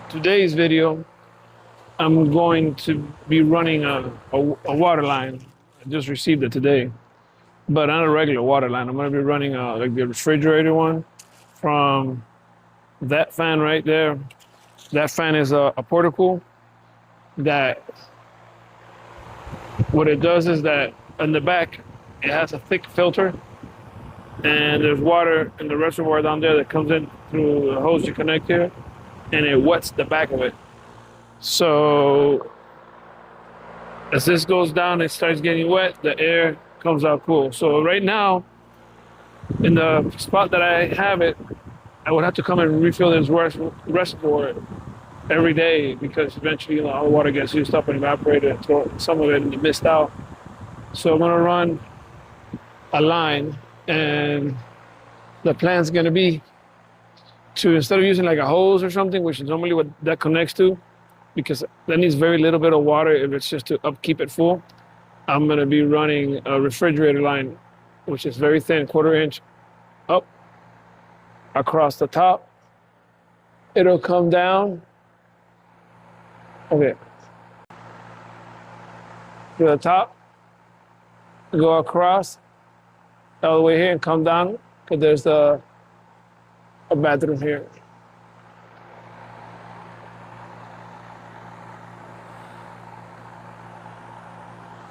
today's video, I'm going to be running a water line. I just received it today, but not a regular water line. I'm going to be running like the refrigerator one from that fan right there. That fan is a portacool that what it does is that in the back, it has a thick filter and there's water in the reservoir down there that comes in through the hose you connect here and it wets the back of it. So as this goes down, it starts getting wet, the air comes out cool. So right now, in the spot that I have it, I would have to come and refill this reservoir every day because eventually, all the water gets used up and evaporated and throw some of it in the mist out. So I'm gonna run a line and the plan's gonna be to, instead of using like a hose or something, which is normally what that connects to, because that needs very little bit of water if it's just to upkeep it full, I'm gonna be running a refrigerator line, which is very thin, 1/4 inch up across the top. It'll come down, okay, to the top, go across all the way here and come down, because there's a bathroom here.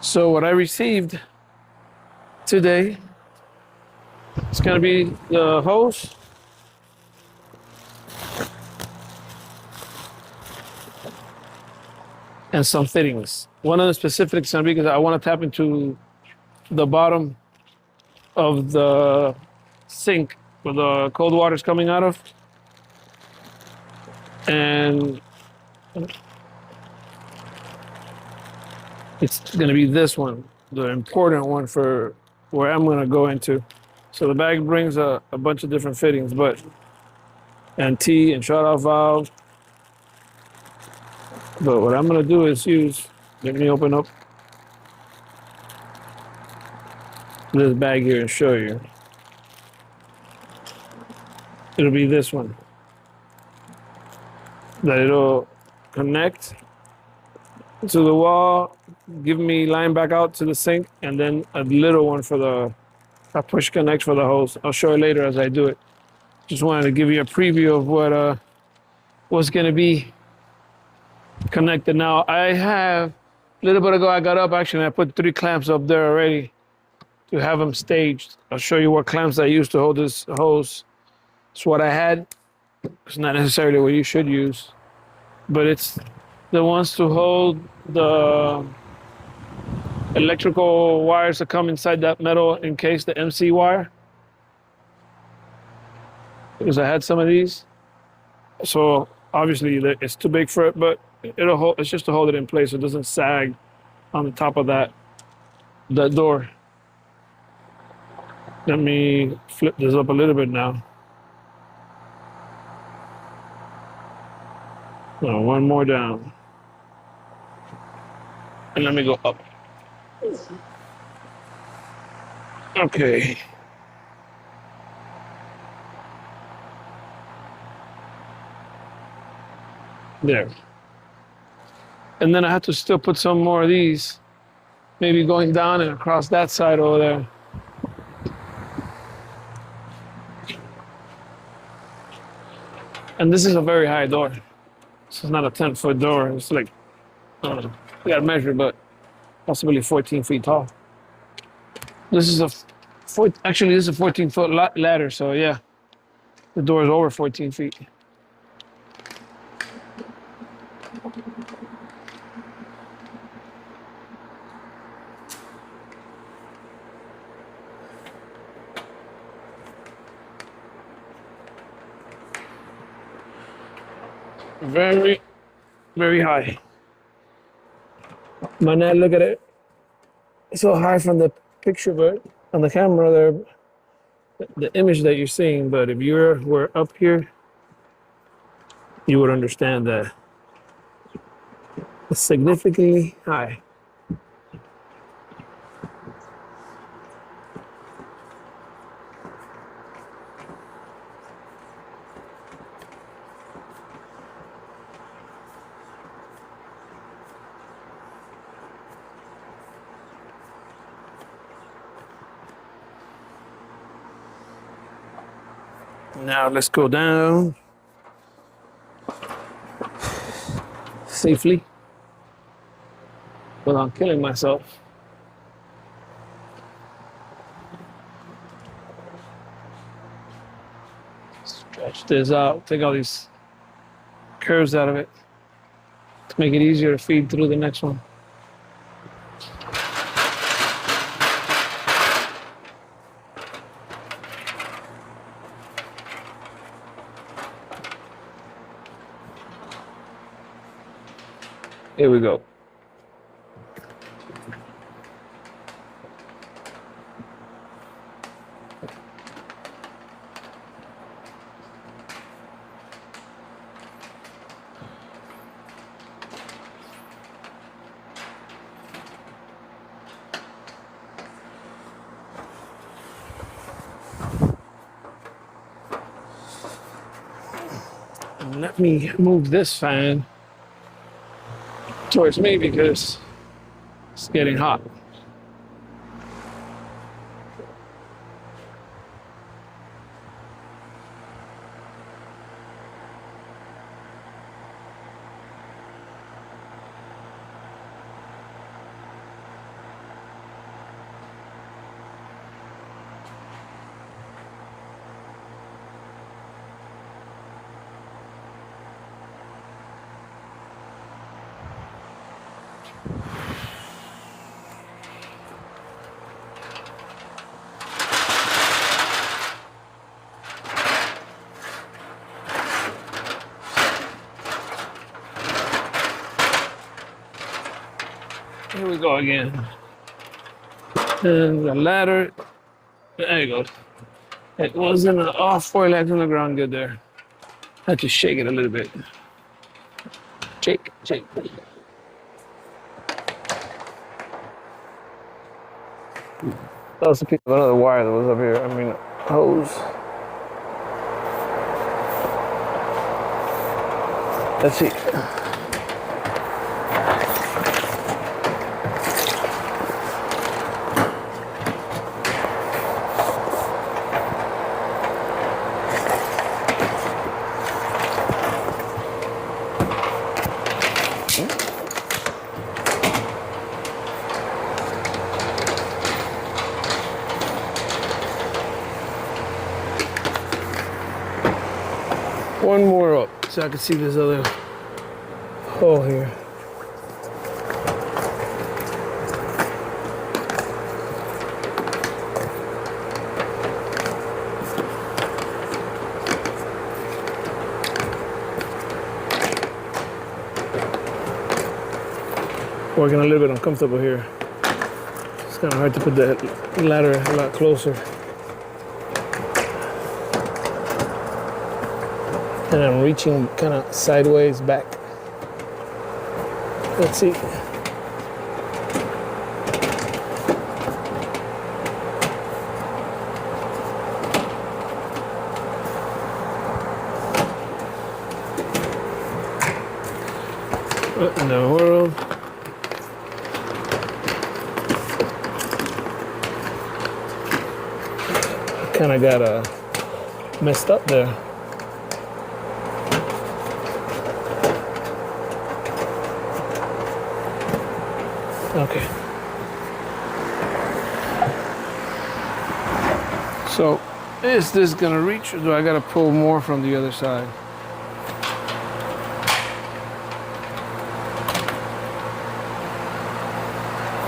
So what I received today, it's gonna be the hose, and some fittings. One of the specifics gonna be because I want to tap into the bottom of the sink where the cold water is coming out of, and it's gonna be this one, the important one for where I'm gonna go into. So the bag brings a bunch of different fittings, and T and shut off valve. But what I'm gonna do is let me open up this bag here and show you. It'll be this one that it'll connect to the wall, give me line back out to the sink, and then a little one for a push connect for the hose. I'll show you later as I do it. Just wanted to give you a preview of what's gonna be connected. Now I have, a little bit ago I got up actually and I put 3 clamps up there already to have them staged. I'll show you what clamps I used to hold this hose. It's what I had. It's not necessarily what you should use, but it's the ones to hold the electrical wires that come inside that metal encased, the MC wire. Because I had some of these. So obviously it's too big for it, but it'll hold, it's just to hold it in place so it doesn't sag on the top of that door. Let me flip this up a little bit now. No, one more down. And let me go up. Okay. There. And then I have to still put some more of these, maybe going down and across that side over there. And this is a very high door. This is not a 10-foot door. It's like, I don't know, I gotta measure, but possibly 14 feet tall. This is actually this is a 14-foot ladder, so yeah, the door is over 14 feet. Very, very high. Might not look at it so high from the picture, but on the camera there, the image that you're seeing, but if you were up here, you would understand that it's significantly high. Now let's go down safely without killing myself. Stretch this out, take all these curves out of it to make it easier to feed through the next one. Here we go. Let me move this fan towards me because it's getting hot. Here we go again. And the ladder, there you go. It wasn't all 4 legs on the ground good there. Had to shake it a little bit. Shake, shake. That was a piece of another wire that was up here. I mean, hose. Let's see. One more up so I can see this other hole here. Working a little bit uncomfortable here. It's kind of hard to put the ladder a lot closer. And I'm reaching kind of sideways back. Let's see. What in the world? Kind of got messed up there. Okay. So, is this gonna reach, or do I gotta pull more from the other side?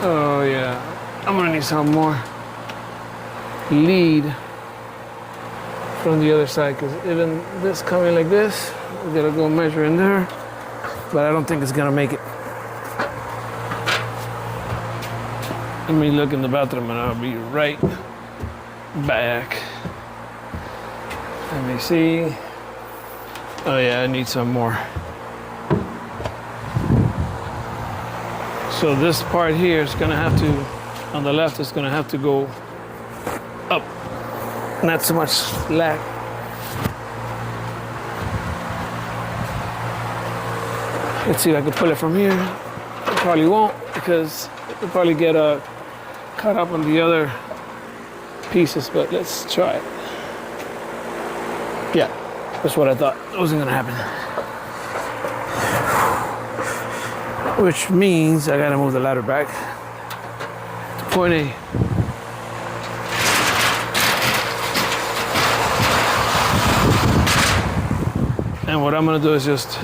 Oh yeah, I'm gonna need some more lead from the other side, because even this coming like this, we gotta go measure in there, but I don't think it's gonna make it. Let me look in the bathroom and I'll be right back. Let me see. Oh yeah, I need some more. So this part here is gonna have to, on the left, is gonna have to go up. Not so much slack. Let's see if I can pull it from here. I probably won't, because it'll probably get caught up on the other pieces, but let's try it. Yeah, that's what I thought. It wasn't gonna happen. Which means I gotta move the ladder back to point A. And what I'm gonna do is just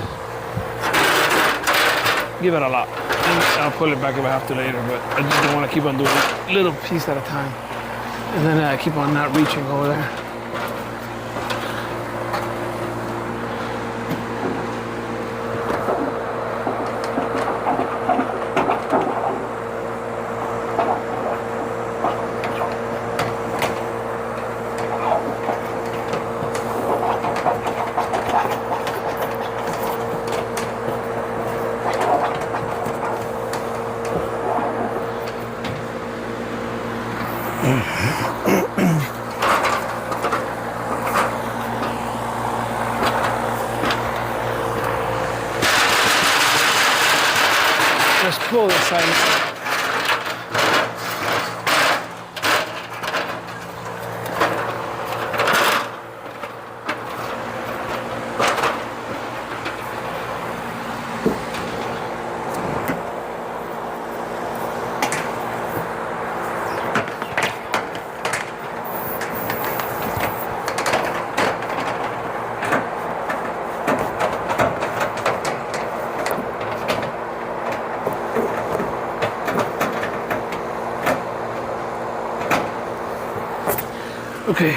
give it a lot. And I'll pull it back if I have to later, but I just don't wanna keep on doing a little piece at a time. And then I keep on not reaching over there. Let's pull this side. Okay.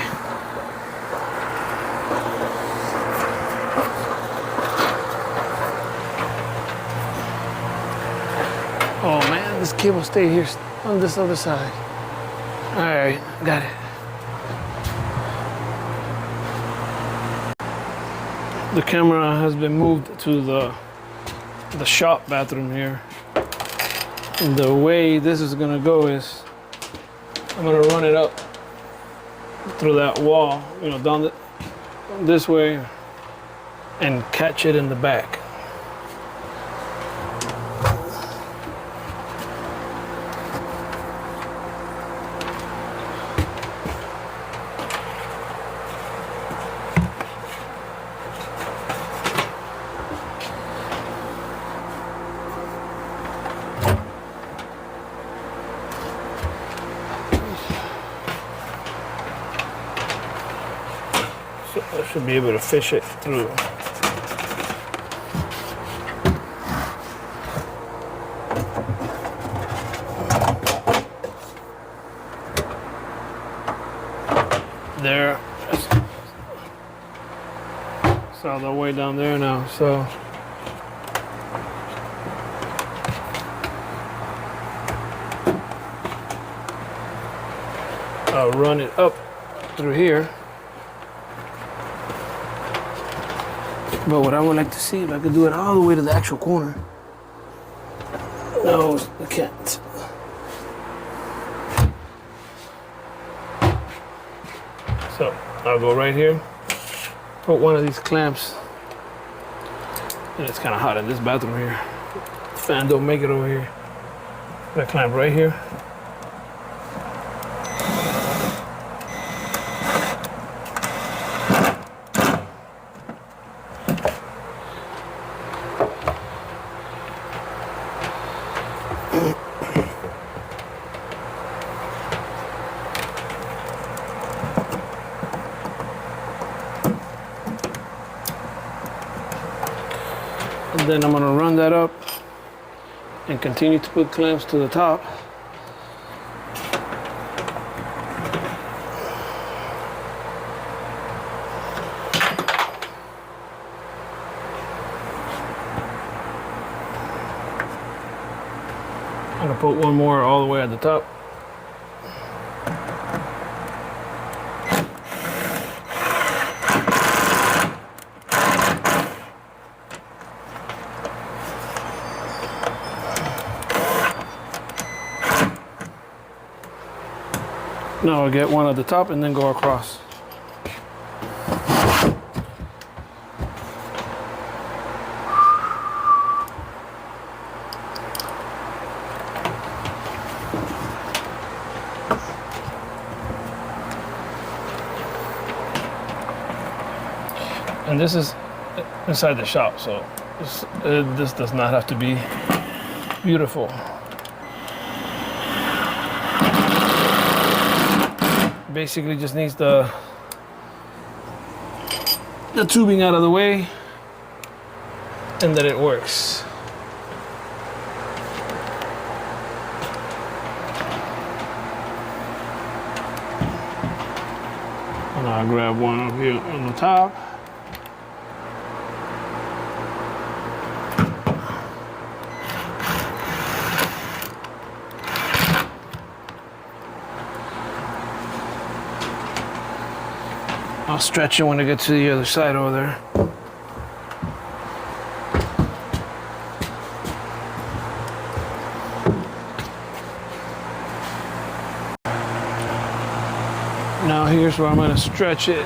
Oh man, this cable stayed here on this other side. All right, got it. The camera has been moved to the shop bathroom here. And the way this is gonna go is I'm gonna run it up through that wall, you know, down this way, and catch it in the back. So I should be able to fish it through. There. It's all the way down there now, so. I'll run it up through here. But what I would like to see if I could do it all the way to the actual corner. No, I can't. So I'll go right here, put one of these clamps, and it's kind of hot in this bathroom here. Fan don't make it over here. Put a clamp right here. And then I'm gonna run that up and continue to put clamps to the top. I'm gonna put one more all the way at the top. Now I'll get one at the top and then go across. And this is inside the shop, so this does not have to be beautiful. Basically just needs the tubing out of the way, and then it works. And I'll grab one over here on the top. I'll stretch it when I get to the other side over there. Now here's where I'm going to stretch it.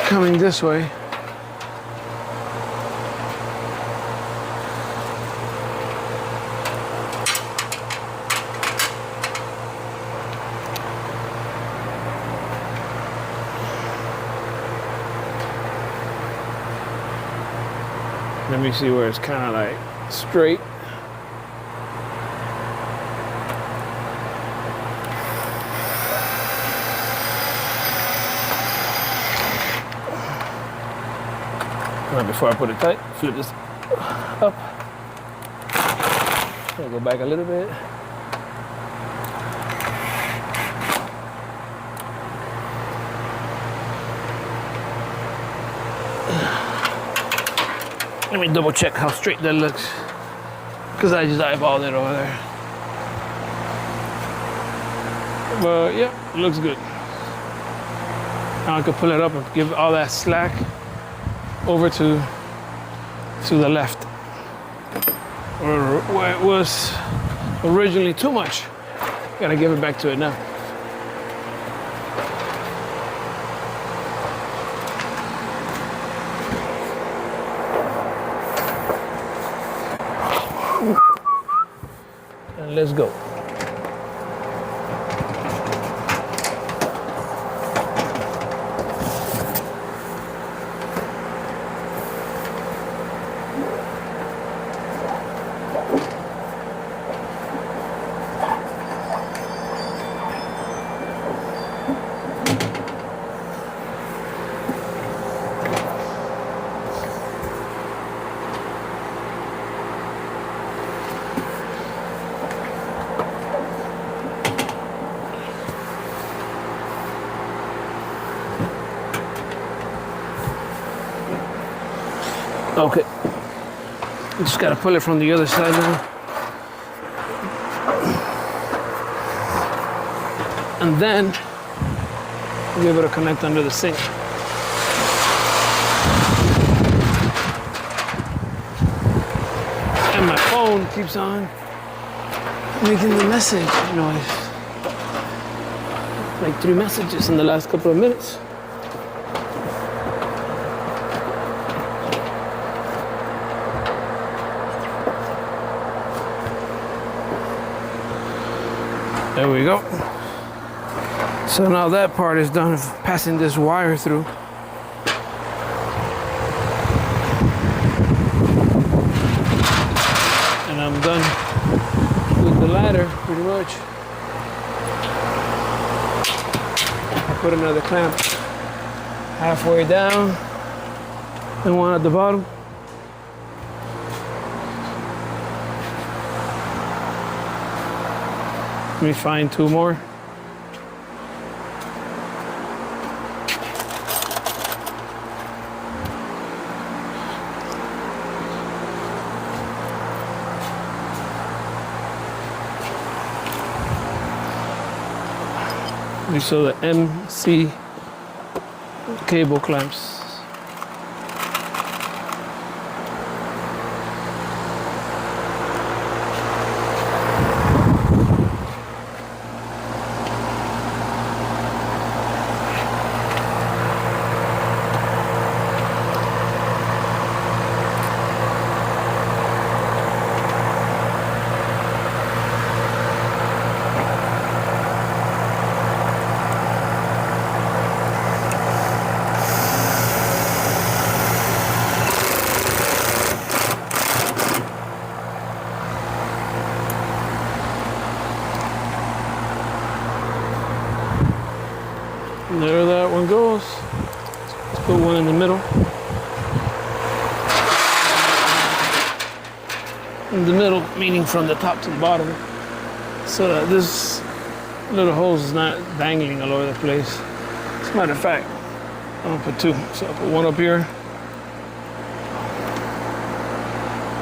Coming this way. Let me see where it's kind of like straight. Now before I put it tight, flip this up. I'll go back a little bit. Let me double check how straight that looks, because I just eyeballed it over there. But yeah, it looks good. Now I can pull it up and give all that slack over to the left, or where it was originally too much. Gotta give it back to it now. And let's go. Okay, just gotta pull it from the other side now. And then be able to connect under the sink. And my phone keeps on making the message noise. Like 3 messages in the last couple of minutes. There we go. So now that part is done of passing this wire through. And I'm done with the ladder pretty much. I put another clamp halfway down and one at the bottom. Let me find 2 more. These are the MC cable clamps. one in the middle. In the middle, meaning from the top to the bottom, so that this little hose is not dangling all over the place. As a matter of fact, I'm gonna put two. So I'll put one up here,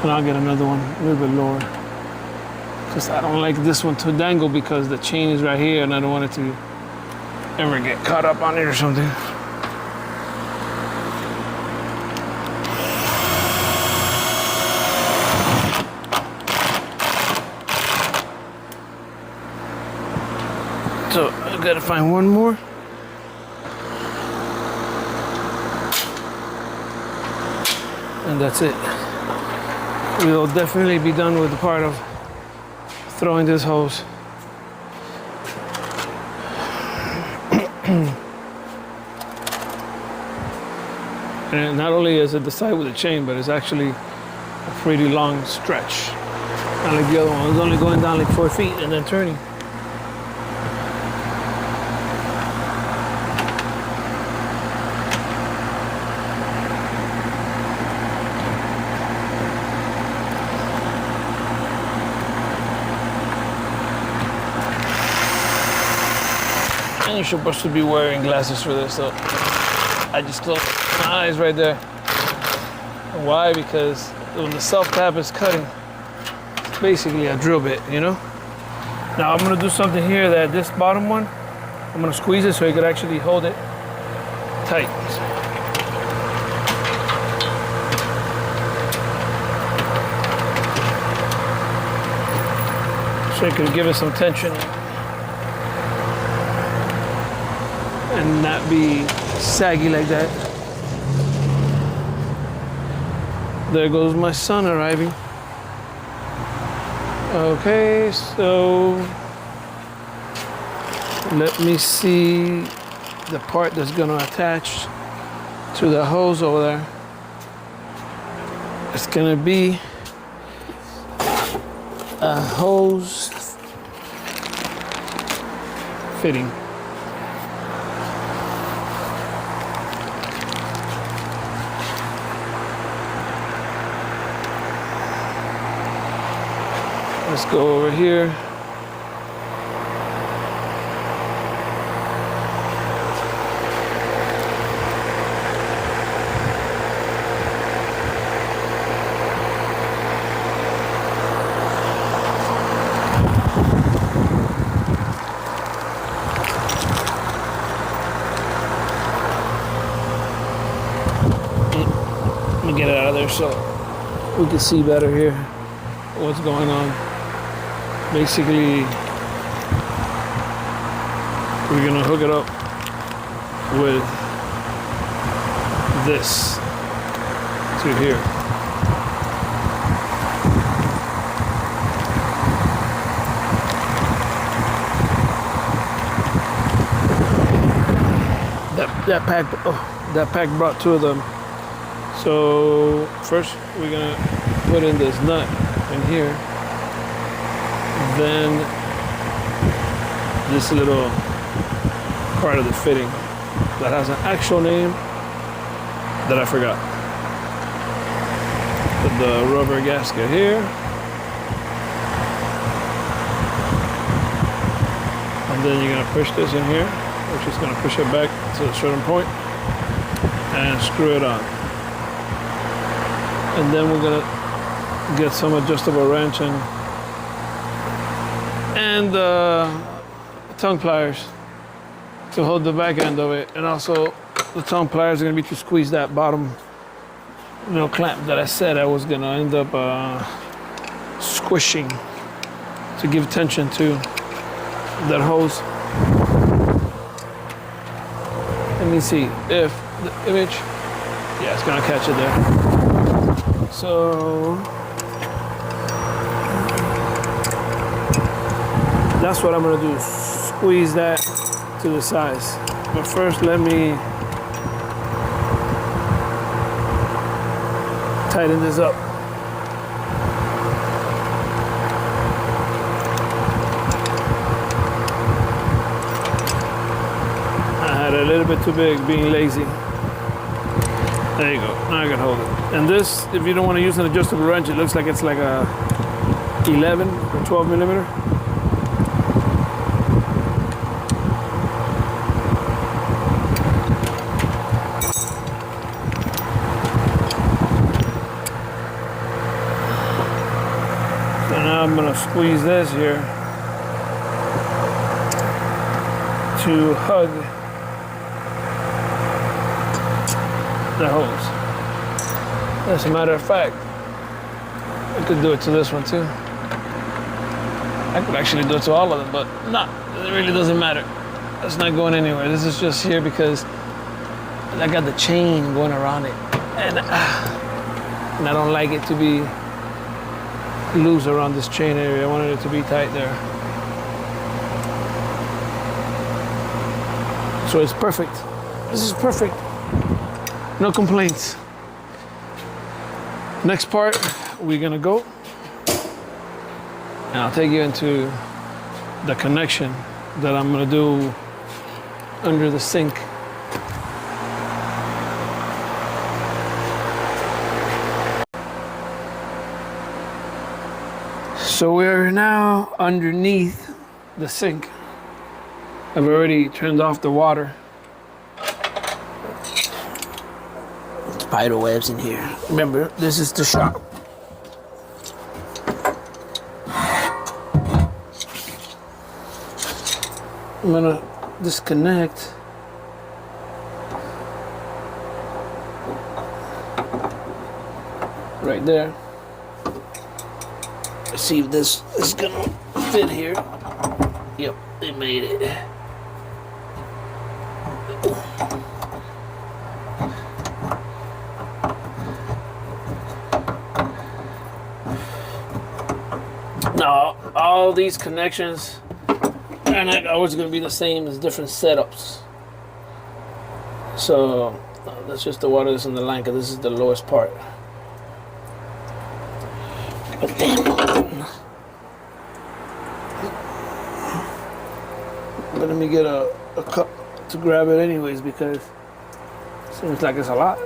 and I'll get another one a little bit lower. Because I don't like this one to dangle because the chain is right here and I don't want it to ever get caught up on it or something. So I gotta find one more. And that's it. We'll definitely be done with the part of throwing this hose. And not only is it the side with the chain, but it's actually a pretty long stretch. Not like the other one. It's only going down like 4 feet and then turning. And you're supposed to be wearing glasses for this, so I just closed my eyes right there. Why? Because when the self-tap is cutting, it's basically a drill bit, you know? Now I'm gonna do something here that this bottom one, I'm gonna squeeze it so you could actually hold it tight. So you can give it some tension and not be saggy like that. There goes my son arriving. Okay, so let me see the part that's gonna attach to the hose over there. It's gonna be a hose fitting. Let's go over here. Let me get it out of there so we can see better here what's going on. Basically, we're gonna hook it up with this to here. That pack brought two of them. So first we're gonna put in this nut in here. Then this little part of the fitting that has an actual name that I forgot. Put the rubber gasket here. And then you're gonna push this in here, which is gonna push it back to a certain point and screw it on. And then we're gonna get some adjustable wrench and tongue pliers to hold the back end of it, and also the tongue pliers are going to be to squeeze that bottom little clamp that I said I was going to end up squishing to give tension to that hose. Let me see if the image, yeah, it's going to catch it there. So that's what I'm gonna do, squeeze that to the size. But first, let me tighten this up. I had a little bit too big, being lazy. There you go. Now I can hold it. And this, if you don't want to use an adjustable wrench, it looks like it's like a 11 or 12 millimeter. So now I'm gonna squeeze this here to hug the hose. As a matter of fact, I could do it to this one too. I could actually do it to all of them, but no, it really doesn't matter. It's not going anywhere. This is just here because I got the chain going around it, and I don't like it to be loose around this chain area. I wanted it to be tight there. So it's perfect. This is perfect. No complaints. Next part, we're gonna go, and I'll take you into the connection that I'm gonna do under the sink. So we're now underneath the sink. I've already turned off the water. Spider webs in here. Remember, this is the shop. I'm gonna disconnect. Right there. Let's see if this is gonna fit here. Yep, it made it. Now, all these connections are not always going to be the same as different setups. So, that's just the water that's in the line, because this is the lowest part. But damn. But let me get a cup to grab it anyways, because it seems like it's a lot.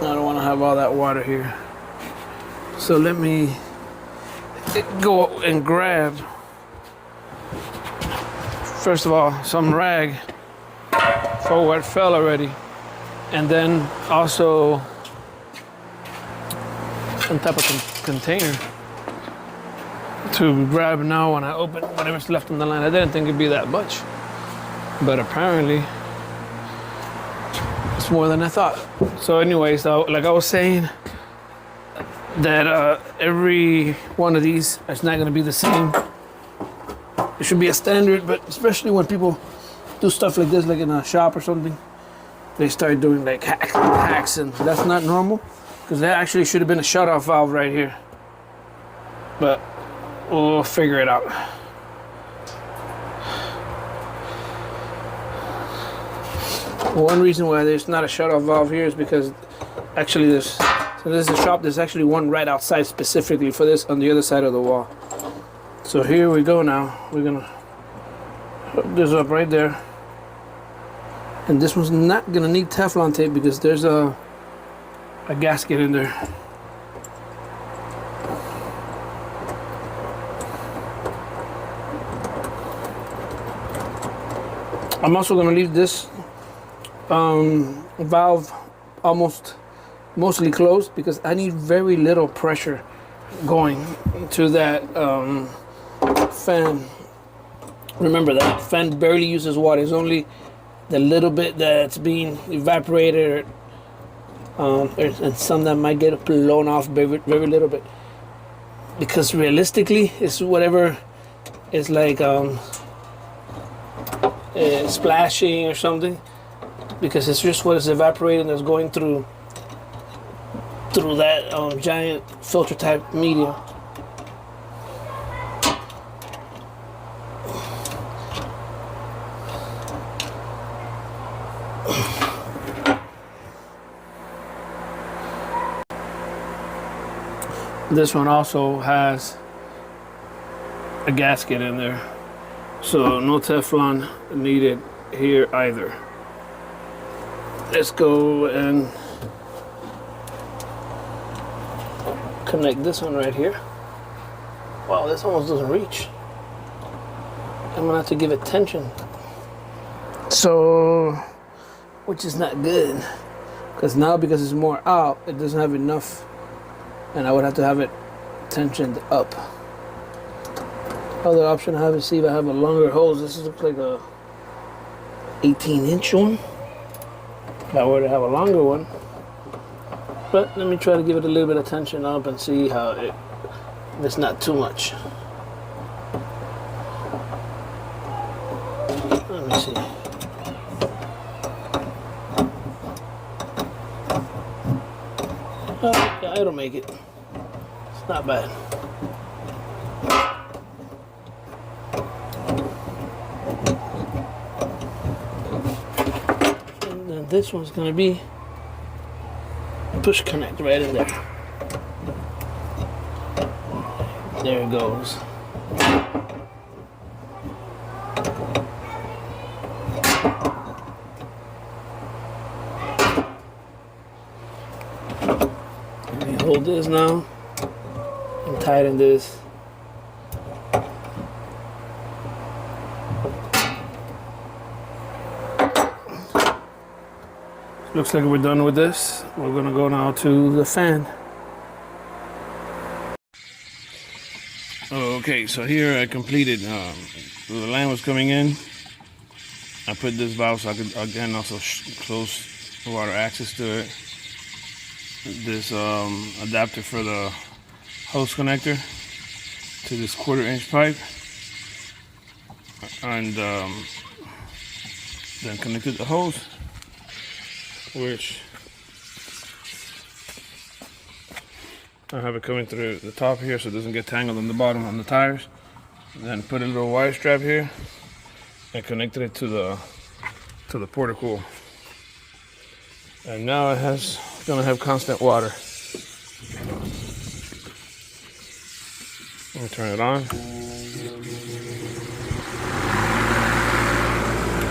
I don't want to have all that water here. So let me go and grab, first of all, some rag for what fell already. And then also some type of container to grab now when I open whatever's left on the line. I didn't think it'd be that much, but apparently it's more than I thought. So anyways, like I was saying, that every one of these is not going to be the same. It should be a standard, but especially when people do stuff like this, like in a shop or something, they start doing like hacks, and that's not normal, because that actually should have been a shut-off valve right here. But we'll figure it out. One reason why there's not a shut-off valve here is because actually there's, so this is a shop, there's actually one right outside specifically for this on the other side of the wall. So here we go now. We're gonna hook this up right there. And this one's not gonna need Teflon tape because there's a gasket in there. I'm also gonna leave this valve mostly closed because I need very little pressure going to that fan. Remember, that fan barely uses water. It's only the little bit that's being evaporated, and some that might get blown off very, very little bit. Because realistically, it's whatever is like splashing or something. Because it's just what is evaporating that's going through that giant filter type media. This one also has a gasket in there, so no Teflon needed here either. Let's go and connect this one right here. Wow, this almost doesn't reach. I'm gonna have to give it tension. So, which is not good. Because now, because it's more out, it doesn't have enough. And I would have to have it tensioned up. Other option I have is see if I have a longer hose. This looks like a 18-inch one. If I were to have a longer one. But let me try to give it a little bit of tension up and see how if it's not too much. Let me see. Oh, yeah, it'll make it. It's not bad. And then this one's gonna be push connect right in there. There it goes. Let me hold this now and tighten this. Looks like we're done with this. We're gonna go now to the fan. Okay, so here I completed, the line was coming in. I put this valve so I could, again, also close water access to it. This adapter for the hose connector to this 1/4-inch pipe. And then connected the hose, which I have it coming through the top here so it doesn't get tangled on the bottom on the tires. And then put a little wire strap here and connected it to the portacool. And now it's gonna have constant water. Let me turn it on.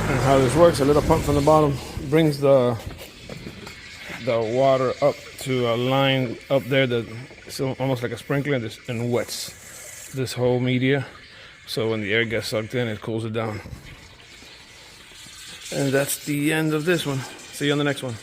And how this works, a little pump from the bottom brings the water up to a line up there that is almost like a sprinkler and wets this whole media. So when the air gets sucked in, it cools it down. And that's the end of this one. See you on the next one.